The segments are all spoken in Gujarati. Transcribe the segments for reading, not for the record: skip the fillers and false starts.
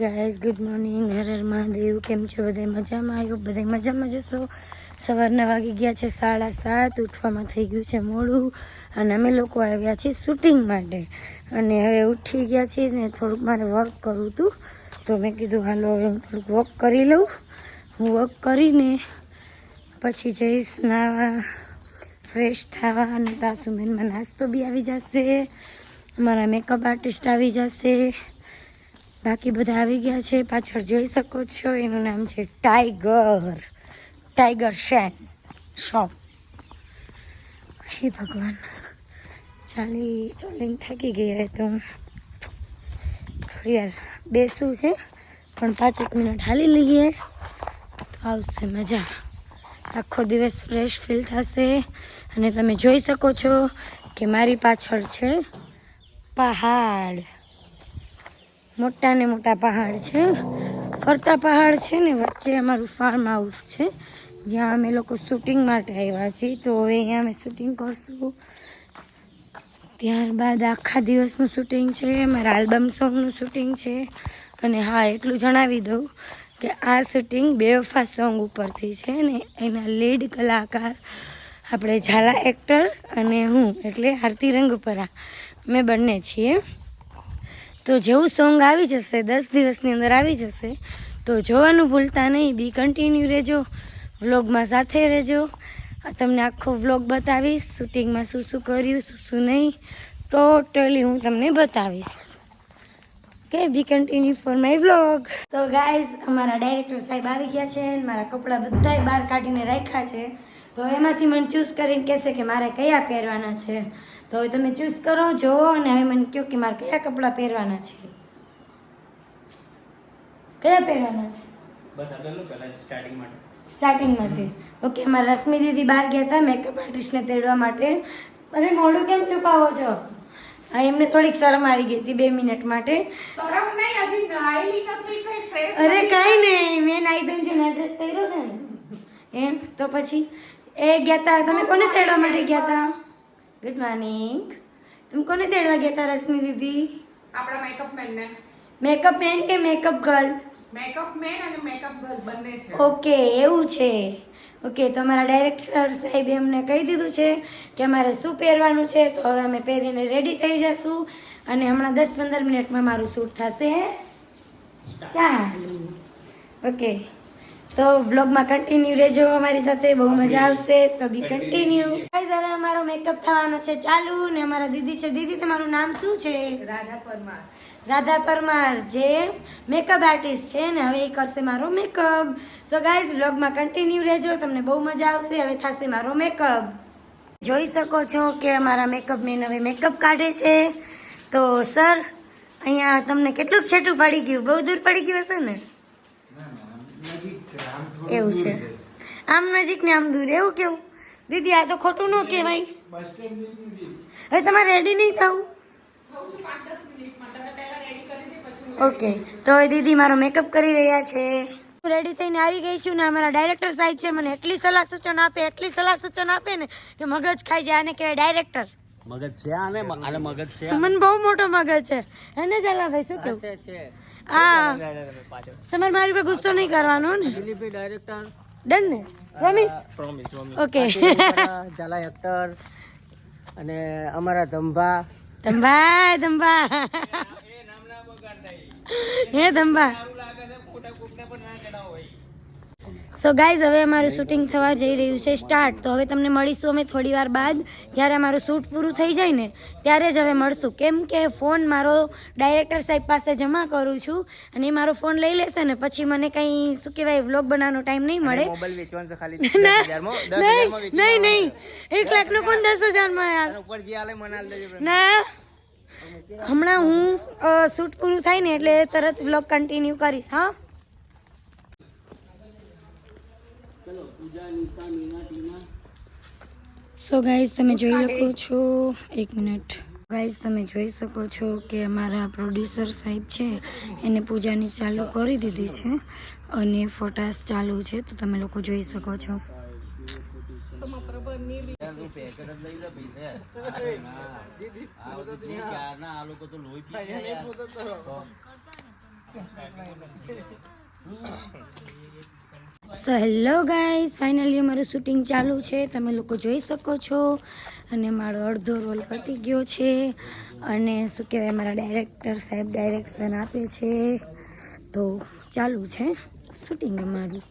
Guys good morning, Har Har Mahadev. કેમ છો બધા? મજામાં? આવ્યો બધા મજામાં જશો. સવારના વાગી ગયા છે 7:30. ઉઠવામાં થઈ ગયું છે મોડું અને અમે લોકો આવ્યા છીએ શૂટિંગ માટે. અને હવે ઉઠી ગયા છીએ ને થોડુંક મારે વર્ક કરવું હતું, તો મેં કીધું હાલો હવે હું થોડુંક વોક કરી લઉં. હું વોક કરીને પછી જઈશ નાવા, ફ્રેશ થવા અને તાસુમેનમાં નાસ્તો બી આવી જશે. અમારા મેકઅપ આર્ટિસ્ટ આવી જશે. બાકી બધા આવી ગયા છે. પાછળ જોઈ શકો છો, એનું નામ છે ટાઈગર શોપ. હે ભગવાન, ચાલીને થાકી ગયા તો થોડી વાર બેસવું છે, પણ 5 મિનિટ હાલી લઈએ તો આવશે મજા. આખો દિવસ ફ્રેશ ફીલ થશે. અને તમે જોઈ શકો છો કે મારી પાછળ છે પહાડ, મોટા ને મોટા પહાડ છે, ફરતા પહાડ છે ને વચ્ચે અમારું ફાર્મ હાઉસ છે, જ્યાં અમે લોકો શૂટિંગ માટે આવ્યા છીએ. તો હવે અહીંયા અમે શૂટિંગ કરશું. ત્યારબાદ આખા દિવસનું શૂટિંગ છે, મારા આલ્બમ સોંગનું શૂટિંગ છે. અને હા, એટલું જણાવી દઉં કે આ શૂટિંગ બેવફા સોંગ ઉપરથી છે ને એના લીડ કલાકાર આપણે ઝાલા એક્ટર અને હું એટલે આરતી રંગપરા, અમે બંને છીએ. તો જેવું સોંગ આવી જશે 10 દિવસની અંદર આવી જશે, તો જોવાનું ભૂલતા નહીં. બી કન્ટિન્યુ રહેજો, વ્લોગમાં સાથે રહેજો. તમને આખો વ્લોગ બતાવીશ, શૂટિંગમાં શું શું કર્યું, શું શું નહીં, ટોટલી હું તમને બતાવીશ. Okay, be continue for my vlog. તો ગાઈઝ, અમારા ડાયરેક્ટર સાહેબ આવી ગયા છે. મારા કપડાં બધાય બહાર કાઢીને રાખ્યા છે. તો એમાંથી મને ચૂઝ કરીને કહેશે કે મારે કયા પહેરવાના છે. તો હવે તમે ચૂઝ કરો, જોવો અને હવે મને કહો કે મારે કયા કપડાં પહેરવાના છે. કયા પહેરવાના છે? બસ આગળનું પહેલા સ્ટાર્ટિંગ માટે. ઓકે, અમારા રશ્મિ દીદી બહાર ગયા હતા મેકઅપ આર્ટિસ્ટને તેડવા માટે. અરે મોઢું કેમ છુપાવો છો? હા, એમને થોડીક શરમ આવી ગઈ હતી 2 મિનિટ માટે. શરમ નહીં, હજી નાઈલી નથી, કઈ ફ્રેશ. અરે કઈ નહીં, મેં નાઈ ધોઈને જેનો ડ્રેસ પહેર્યો છે ને એમ. તો પછી એ ગયા હતા. તમે કોને તેડવા માટે ગયા હતા? Good morning. તમે કોને તેડવા ગયા હતા રશ્મિ દીદી? આપણા મેકઅપ મેન ને. મેકઅપ મેન કે મેકઅપ ગર્લ? મેકઅપ મેન અને મેકઅપ ગર્લ બંને છે. ઓકે, એવું છે. ઓકે, તો અમારા ડાયરેક્ટર સાહેબે અમને કહી દીધું છે કે અમારે શું પહેરવાનું છે. તો હવે અમે પહેરીને રેડી થઈ જશું અને હમણાં 10-15 મિનિટમાં મારું શૂટ થશે. ચાલુ. ઓકે, તો વ્લોગમાં કન્ટિન્યુ રહેજો અમારી સાથે, બહુ મજા આવશે. સો બી કન્ટિન્યુ. ગાઈઝ, હવે અમારો મેકઅપ થવાનો છે ચાલુ. ને અમારા દીદી છે. દીદી, તમારું નામ શું છે? રાધા પરમાર. રાધા પરમાર, જે મેકઅપ આર્ટિસ્ટ છે ને હવે એ કરશે મારો મેકઅપ. સો ગાઈઝ, વ્લોગમાં કન્ટિન્યુ રહેજો, તમને બહુ મજા આવશે. હવે થશે મારો મેકઅપ. જોઈ શકો છો કે અમારા મેકઅપ મેન હવે મેકઅપ કાઢે છે. તો સર, અહીંયા તમને કેટલું છેટું પડી ગયું? બહુ દૂર પડી ગયું હશે ને? એવું છે, આમ નજીક ને આમ દૂર, એવું કેવું? દીદી, આ તો ખોટું ન કહેવાય. હવે તમારે રેડી નહીં થવું? ઓકે, તો હવે દીદી મારો મેકઅપ કરી રહ્યા છે. રેડી થઈને આવી ગઈ છું ને અમારા ડાયરેક્ટર સાહેબ છે, મને એટલી સલાહ સૂચન આપે ને કે મગજ ખાઈ જાય. આને કહેવાય ડાયરેક્ટર. મગજ છે આને મગજ છે. મને બહુ મોટો મગજ છે. એને ઝાલાભાઈ શું કેવું? હા, તમારે મારી પર ગુસ્સો નહીં કરવાનો ને? ડાયરેક્ટર ડન ને? પ્રોમિસ? ઓકે. ઝાલા એક્ટર અને અમારા ધંભા હે ધંભા. સો ગાઈઝ, હવે અમારું શૂટિંગ થવા જઈ રહ્યું છે સ્ટાર્ટ. તો હવે તમને મળીશું અમે થોડી વાર બાદ, જ્યારે અમારું શૂટ પૂરું થઈ જાય ને ત્યારે જ હવે મળશું. કેમ કે ફોન મારો ડાયરેક્ટર સાહેબ પાસે જમા કરું છું અને એ મારો ફોન લઈ લેશે ને પછી મને કંઈ શું કહેવાય વ્લોગ બનાવવાનો ટાઈમ નહીં મળે. નહીં, 1 લાખનો ફોન 10,000માં યાર ના. હમણાં હું શૂટ પૂરું થાય ને એટલે તરત વ્લોગ કન્ટિન્યુ કરીશ. હા, સો ગાઈઝ, તમે જોઈ શકો છો, 1 મિનિટ. ગાઈઝ, તમે જોઈ શકો છો કે અમારા પ્રોડ્યુસર સાહેબ છે એને પૂજાની ચાલુ કરી દીધી છે અને ફોટાસ ચાલુ છે. તો તમે લોકો જોઈ શકો છો. સો હેલો ગાઈઝ, ફાઇનલી અમારું શૂટિંગ ચાલુ છે, તમે લોકો જોઈ શકો છો. અને મારો અડધો રોલ પતી ગયો છે અને શું કહેવાય, મારા ડાયરેક્ટર સાહેબ ડાયરેક્શન આપે છે, તો ચાલુ છે શૂટિંગ અમારું.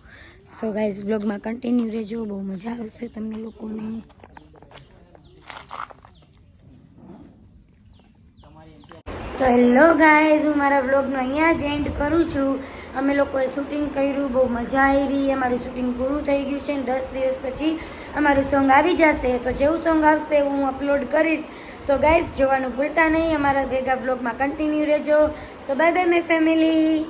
સો ગાઈઝ, બ્લોગમાં કન્ટિન્યુ રહેજો, બહુ મજા આવશે તમને લોકોને. તો હેલો ગાઈઝ, હું મારા બ્લોગનો અહીંયા જ એન્ડ કરું છું. અમે લોકોએ શૂટિંગ કર્યું, બહુ મજા આવી. અમારું શૂટિંગ પૂરું થઈ ગયું છે. 10 દિવસ પછી અમારું સોંગ આવી જશે. તો જેવું સોંગ આવશે હું અપલોડ કરીશ. તો ગાઈઝ, જોવાનું ભૂલતા નહીં. અમારા ભેગા બ્લોગમાં કન્ટિન્યુ રહેજો. So bye bye my family.